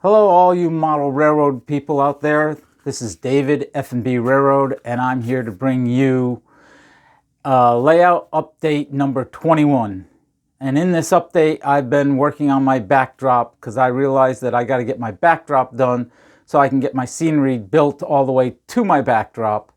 Hello, all you model railroad people out there. This is David, F&B Railroad, and I'm here to bring you layout update number 21. And in this update, I've been working on my backdrop because I realized that I got to get my backdrop done so I can get my scenery built all the way to my backdrop.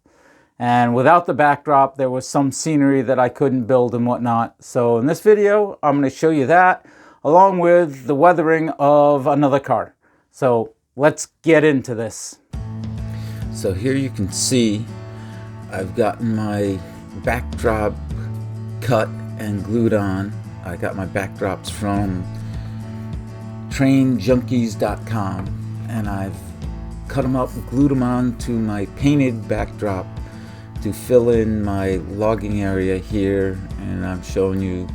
And without the backdrop, there was some scenery that I couldn't build and whatnot. So in this video, I'm going to show you that, along with the weathering of another car. So let's get into this. So here you can see I've gotten my backdrop cut and glued on. I got my backdrops from trainjunkies.com and I've cut them up, glued them on to my painted backdrop to fill in my logging area here, and I'm showing you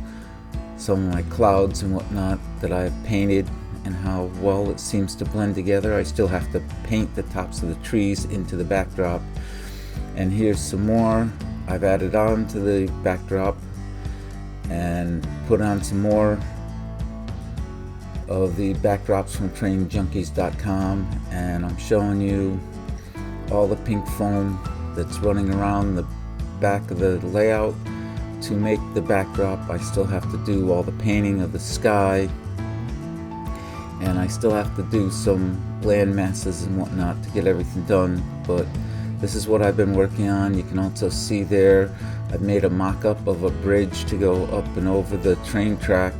some of my clouds and whatnot that I've painted and how well it seems to blend together. I still have to paint the tops of the trees into the backdrop. And here's some more I've added on to the backdrop and put on some more of the backdrops from trainjunkies.com, and I'm showing you all the pink foam that's running around the back of the layout to make the backdrop. I still have to do all the painting of the sky, and I still have to do some land masses and whatnot to get everything done, but this is what I've been working on. You can also see there I've made a mock-up of a bridge to go up and over the train track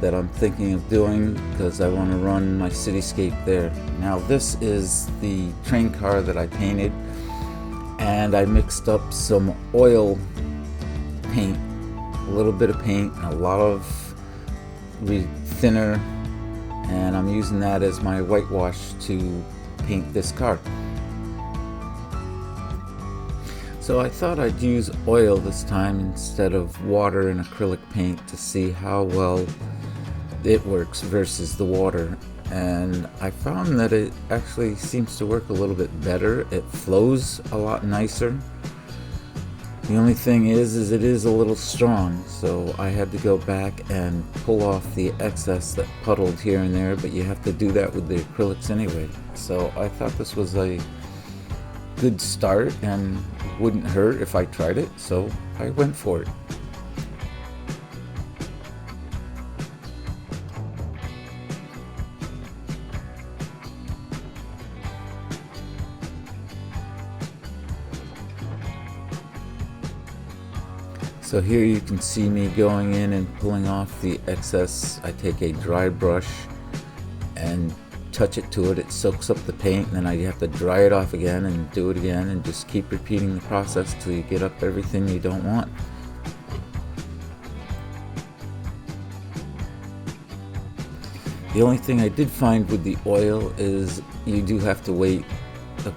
that I'm thinking of doing because I want to run my cityscape there. Now this is the train car that I painted, and I mixed up some oil paint, a little bit of paint, and a lot of thinner, and I'm using that as my whitewash to paint this car. So I thought I'd use oil this time instead of water and acrylic paint to see how well it works versus the water, and I found that it actually seems to work a little bit better. It flows a lot nicer. The only thing is it is a little strong, so I had to go back and pull off the excess that puddled here and there, but you have to do that with the acrylics anyway. So I thought this was a good start and wouldn't hurt if I tried it, so I went for it. So here you can see me going in and pulling off the excess. I take a dry brush and touch it to it. It soaks up the paint, and then I have to dry it off again and do it again and just keep repeating the process till you get up everything you don't want. The only thing I did find with the oil is you do have to wait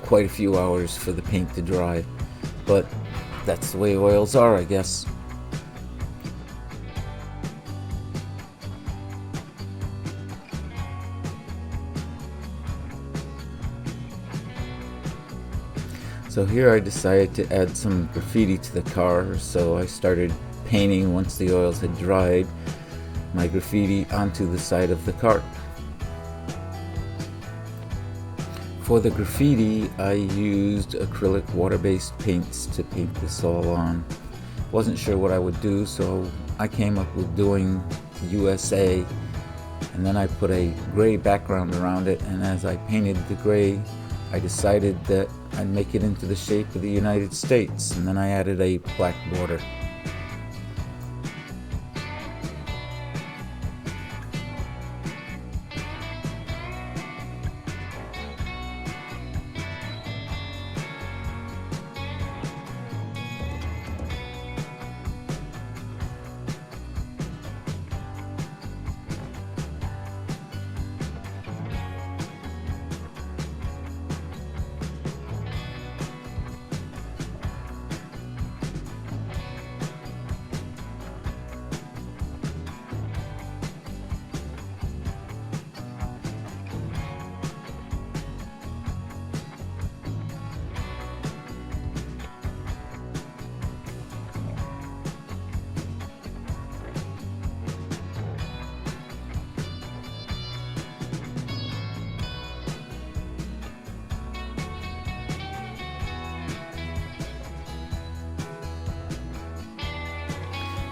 quite a few hours for the paint to dry, but that's the way oils are, I guess. So here I decided to add some graffiti to the car, so I started painting once the oils had dried my graffiti onto the side of the car. For the graffiti, I used acrylic water-based paints to paint this all on. Wasn't sure what I would do, so I came up with doing USA, and then I put a gray background around it, and as I painted the gray, I decided that I'd make it into the shape of the United States, and then I added a black border.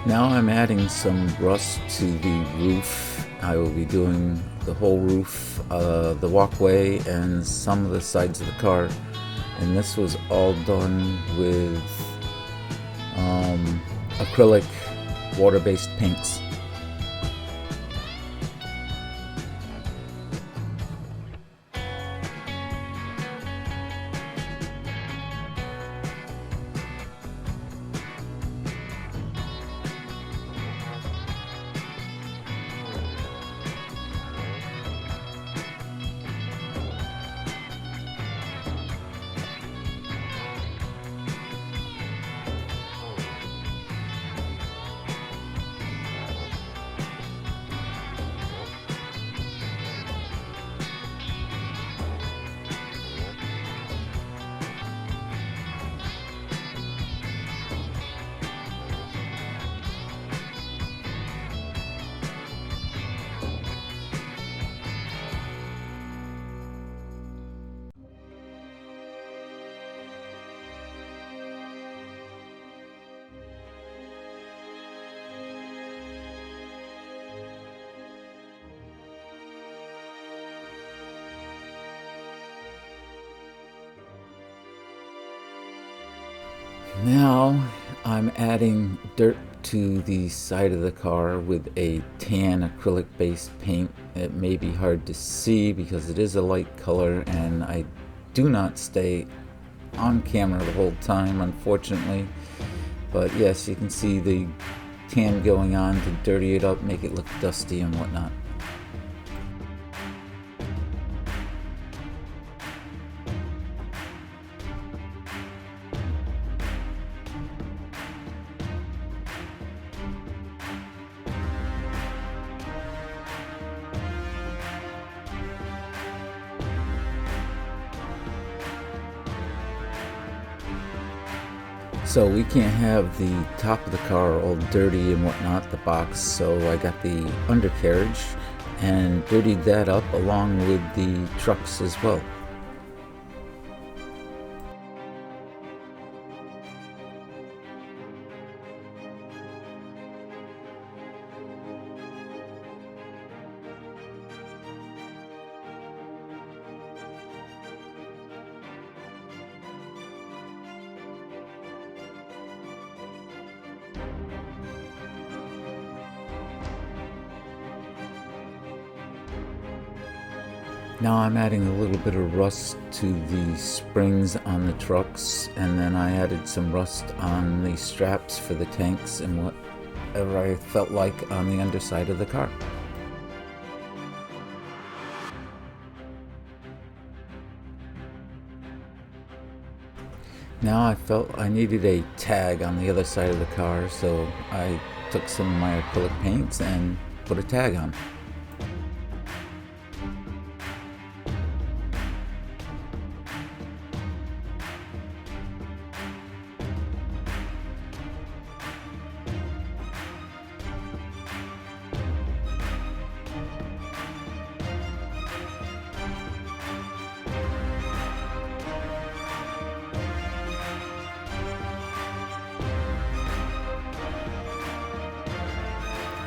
Now I'm adding some rust to the roof. I will be doing the whole roof, the walkway, and some of the sides of the car. And this was all done with acrylic water-based paints. Now I'm adding dirt to the side of the car with a tan acrylic based paint. It may be hard to see because it is a light color and I do not stay on camera the whole time, unfortunately. But yes, you can see the tan going on to dirty it up, make it look dusty and whatnot. So we can't have the top of the car all dirty and whatnot, the box, so I got the undercarriage and dirtied that up along with the trucks as well. Now I'm adding a little bit of rust to the springs on the trucks, and then I added some rust on the straps for the tanks and whatever I felt like on the underside of the car. Now I felt I needed a tag on the other side of the car, so I took some of my acrylic paints and put a tag on.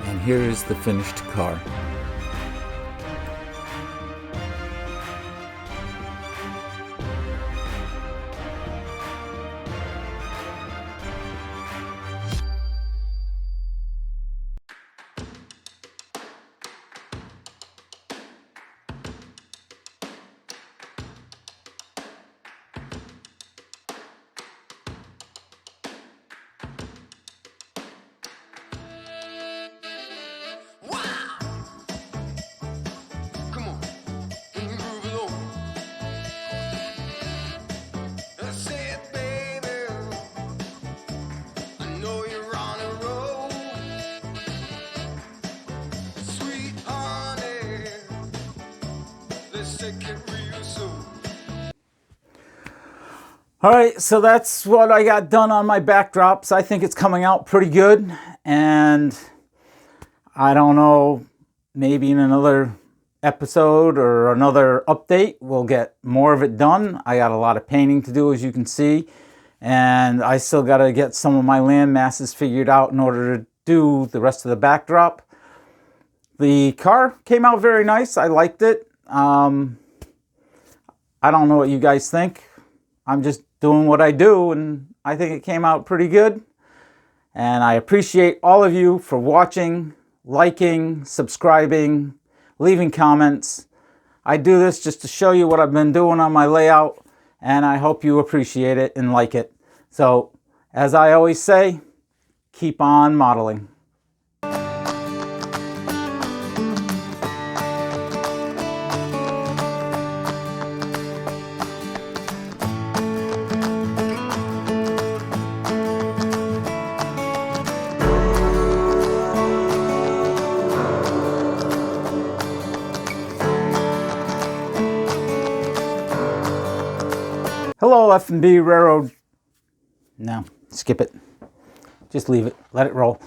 And here is the finished car. All right, so that's what I got done on my backdrops. I think it's coming out pretty good, and I don't know, maybe in another episode or another update we'll get more of it done. I got a lot of painting to do, as you can see, and I still got to get some of my land masses figured out in order to do the rest of the backdrop. The car came out very nice. I liked it. I don't know what you guys think. I'm just doing what I do, and I think it came out pretty good. And I appreciate all of you for watching, liking, subscribing, leaving comments. I do this just to show you what I've been doing on my layout, and I hope you appreciate it and like it. So, as I always say, keep on modeling. Hello, F&B Railroad. No, skip it. Just leave it. Let it roll.